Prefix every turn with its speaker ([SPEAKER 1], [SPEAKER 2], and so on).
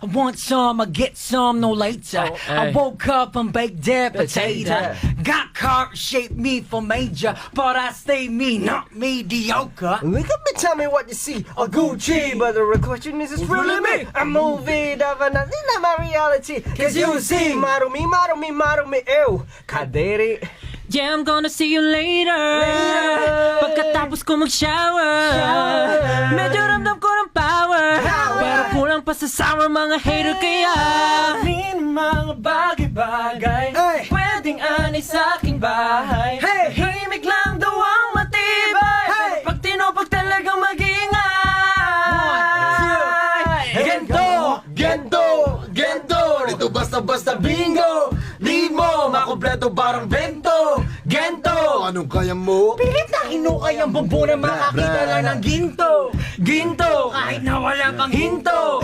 [SPEAKER 1] I want some, I get some, no later. I woke up and baked dead potato. Got car shaped me for major, but I stay me, not mediocre.
[SPEAKER 2] Look at me, tell me what you see. A Gucci, but the real question is really me? A movie, dapat na my reality. Cause you see, marumi, ew, kaderi.
[SPEAKER 3] Yeah, I'm gonna see you later. Pagkatapos ko mag-shower, medyo ramdam ko ng power. Pero kulang pa sa sour mga hater kaya mga bagay-bagay pwedeng anay sa aking bahay. Himik lang daw ang matibay, pag tinupag talagang mag-iingay.
[SPEAKER 2] Gento, dito basta bingo. Di mo makompleto parang bento. Gento, anong kaya mo?
[SPEAKER 1] Pilit na hinukay ang bumbunan, makakita lang ng ginto. Ginto, kahit na wala pang hinto.